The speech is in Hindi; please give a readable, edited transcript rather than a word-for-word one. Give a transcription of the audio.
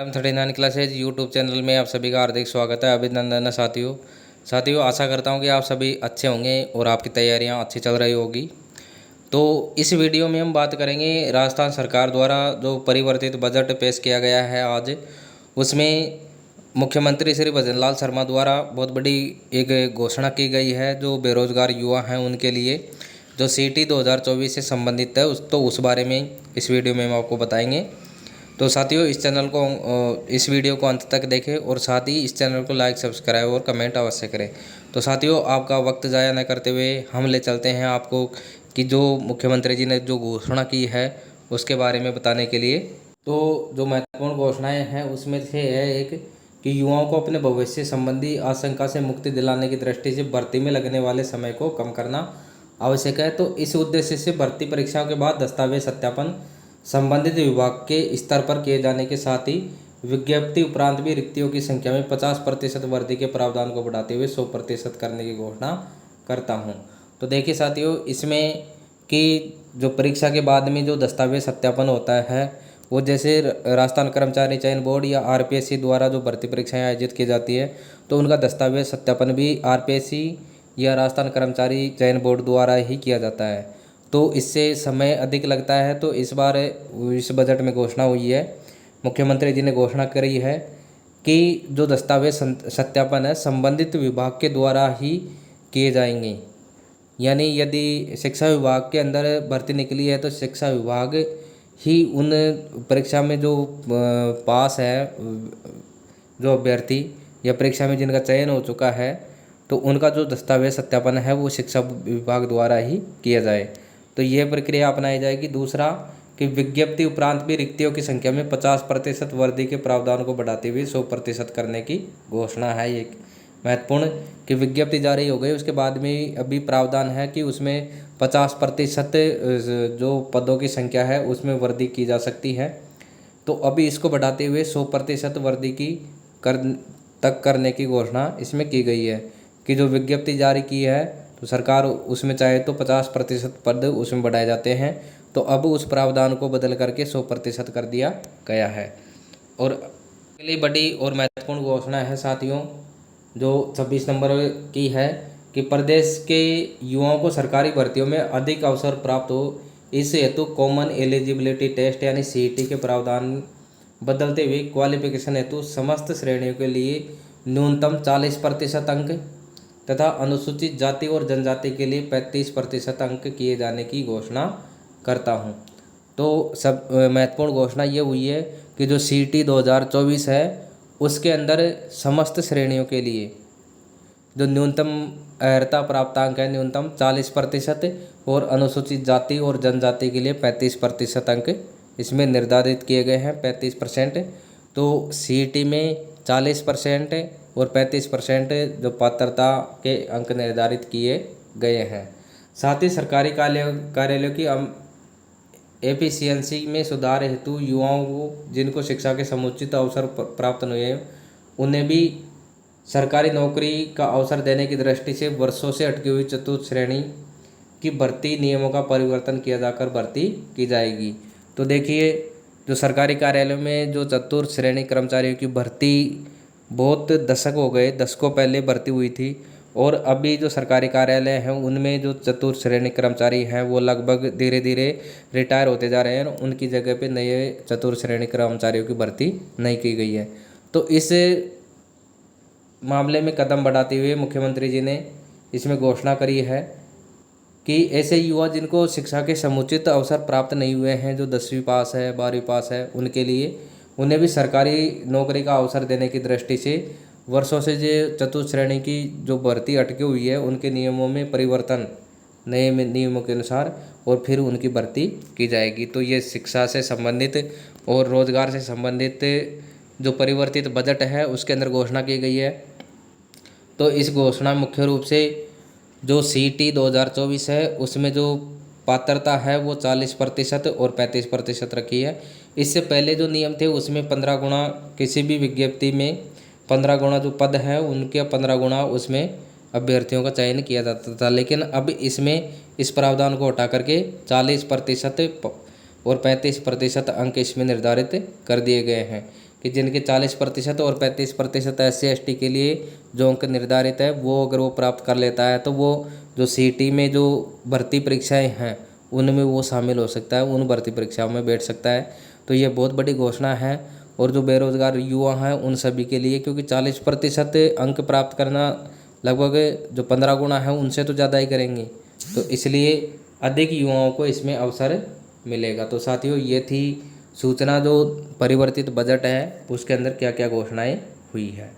RM39 क्लासेज यूट्यूब चैनल में आप सभी का हार्दिक स्वागत है। अभिनंदन है साथियों, आशा करता हूँ कि आप सभी अच्छे होंगे और आपकी तैयारियाँ अच्छी चल रही होगी। तो इस वीडियो में हम बात करेंगे राजस्थान सरकार द्वारा जो परिवर्तित बजट पेश किया गया है आज, उसमें मुख्यमंत्री श्री भजनलाल शर्मा द्वारा बहुत बड़ी एक घोषणा की गई है जो बेरोजगार युवा हैं उनके लिए, जो CT 2024 से संबंधित है। उस बारे में इस वीडियो में हम आपको बताएंगे। तो साथियों, इस वीडियो को अंत तक देखें और साथ ही इस चैनल को लाइक, सब्सक्राइब और कमेंट अवश्य करें। तो साथियों, आपका वक्त ज़ाया न करते हुए हम ले चलते हैं आपको कि जो मुख्यमंत्री जी ने जो घोषणा की है उसके बारे में बताने के लिए। तो जो महत्वपूर्ण घोषणाएं हैं उसमें से है एक कि युवाओं को अपने भविष्य संबंधी आशंका से मुक्ति दिलाने की दृष्टि से भर्ती में लगने वाले समय को कम करना आवश्यक है। तो इस उद्देश्य से भर्ती परीक्षाओं के बाद दस्तावेज सत्यापन संबंधित विभाग के स्तर पर किए जाने के साथ ही विज्ञप्ति उपरांत भी रिक्तियों की संख्या में 50% वृद्धि के प्रावधान को बढ़ाते हुए 100% करने की घोषणा करता हूं। तो देखिए साथियों, इसमें कि जो परीक्षा के बाद में जो दस्तावेज सत्यापन होता है वो जैसे राजस्थान कर्मचारी चयन बोर्ड या RPSC द्वारा जो भर्ती परीक्षाएं आयोजित की जाती है तो उनका दस्तावेज सत्यापन भी RPSC या राजस्थान कर्मचारी चयन बोर्ड द्वारा ही किया जाता है। तो इससे समय अधिक लगता है। तो इस बार इस बजट में घोषणा हुई है, मुख्यमंत्री जी ने घोषणा करी है कि जो दस्तावेज सत्यापन है संबंधित विभाग के द्वारा ही किए जाएंगे। यानी यदि शिक्षा विभाग के अंदर भर्ती निकली है तो शिक्षा विभाग ही उन परीक्षा में जो पास है, जो अभ्यर्थी या परीक्षा में जिनका चयन हो चुका है तो उनका जो दस्तावेज सत्यापन है वो शिक्षा विभाग द्वारा ही किया जाए। तो यह प्रक्रिया अपनाई जाएगी। दूसरा कि विज्ञप्ति उपरांत भी रिक्तियों की संख्या में 50% वृद्धि के प्रावधान को बढ़ाते हुए 100% करने की घोषणा है। एक महत्वपूर्ण कि विज्ञप्ति जारी हो गई, उसके बाद में अभी प्रावधान है कि उसमें 50% जो पदों की संख्या है उसमें वृद्धि की जा सकती है। तो अभी इसको बढ़ाते हुए 100% वृद्धि की करने की घोषणा इसमें की गई है कि जो विज्ञप्ति जारी की है तो सरकार उसमें चाहे तो 50% पद उसमें बढ़ाए जाते हैं। तो अब उस प्रावधान को बदल करके 100% कर दिया गया है। और अगली बड़ी और महत्वपूर्ण घोषणा है साथियों, जो 26 नंबर की है कि प्रदेश के युवाओं को सरकारी भर्तियों में अधिक अवसर प्राप्त हो, इस हेतु कॉमन एलिजिबिलिटी टेस्ट यानी CET के प्रावधान बदलते हुए क्वालिफिकेशन हेतु समस्त श्रेणियों के लिए न्यूनतम 40% अंक तथा अनुसूचित जाति और जनजाति के लिए 35% अंक किए जाने की घोषणा करता हूं। तो सब महत्वपूर्ण घोषणा ये हुई है कि जो CET 2024 है उसके अंदर समस्त श्रेणियों के लिए जो न्यूनतम अर्हता प्राप्तांक है न्यूनतम 40% और अनुसूचित जाति और जनजाति के लिए 35% अंक इसमें निर्धारित किए गए हैं। 35%। तो CET में 40% और 35% जो पात्रता के अंक निर्धारित किए गए हैं। साथ ही सरकारी कार्यालयों की एफिशिएंसी में सुधार हेतु युवाओं को जिनको शिक्षा के समुचित अवसर प्राप्त नहीं हुए उन्हें भी सरकारी नौकरी का अवसर देने की दृष्टि से वर्षों से अटकी हुई चतुर्थ श्रेणी की भर्ती नियमों का परिवर्तन किया जाकर भर्ती की जाएगी। तो देखिए, जो सरकारी कार्यालयों में जो चतुर्थ श्रेणी कर्मचारियों की भर्ती बहुत दशक हो गए, दशकों पहले भर्ती हुई थी और अभी जो सरकारी कार्यालय हैं उनमें जो चतुर्थ श्रेणी कर्मचारी हैं वो लगभग धीरे धीरे रिटायर होते जा रहे हैं। उनकी जगह पे नए चतुर्थ श्रेणी कर्मचारियों की भर्ती नहीं की गई है। तो इस मामले में कदम बढ़ाते हुए मुख्यमंत्री जी ने इसमें घोषणा करी है कि ऐसे युवा जिनको शिक्षा के समुचित अवसर प्राप्त नहीं हुए हैं, जो 10वीं पास है, 12वीं पास है, उनके लिए उन्हें भी सरकारी नौकरी का अवसर देने की दृष्टि से वर्षों से जो चतुर्थ श्रेणी की जो भर्ती अटकी हुई है उनके नियमों में परिवर्तन नए नियमों के अनुसार और फिर उनकी भर्ती की जाएगी। तो ये शिक्षा से संबंधित और रोजगार से संबंधित जो परिवर्तित बजट है उसके अंदर घोषणा की गई है। तो इस घोषणा मुख्य रूप से जो CET 2024 है उसमें जो पात्रता है वो 40% और 35% रखी है। इससे पहले जो नियम थे उसमें 15 गुना किसी भी विज्ञप्ति में 15 गुना जो पद है उनके 15 गुना उसमें अभ्यर्थियों का चयन किया जाता था। लेकिन अब इसमें इस प्रावधान को हटा करके 40% और 35% अंक इसमें निर्धारित कर दिए गए हैं कि जिनके 40% और 35% SC/ST के लिए जो अंक निर्धारित है वो अगर वो प्राप्त कर लेता है तो वो जो CET में जो भर्ती परीक्षाएं हैं उनमें वो शामिल हो सकता है, उन भर्ती परीक्षाओं में बैठ सकता है। तो ये बहुत बड़ी घोषणा है और जो बेरोजगार युवा हैं उन सभी के लिए, क्योंकि 40% अंक प्राप्त करना लगभग जो 15 गुना है उनसे तो ज़्यादा ही करेंगे, तो इसलिए अधिक युवाओं को इसमें अवसर मिलेगा। तो साथियों ये थी सूचना जो परिवर्तित बजट है उसके अंदर क्या क्या घोषणाएं हुई है।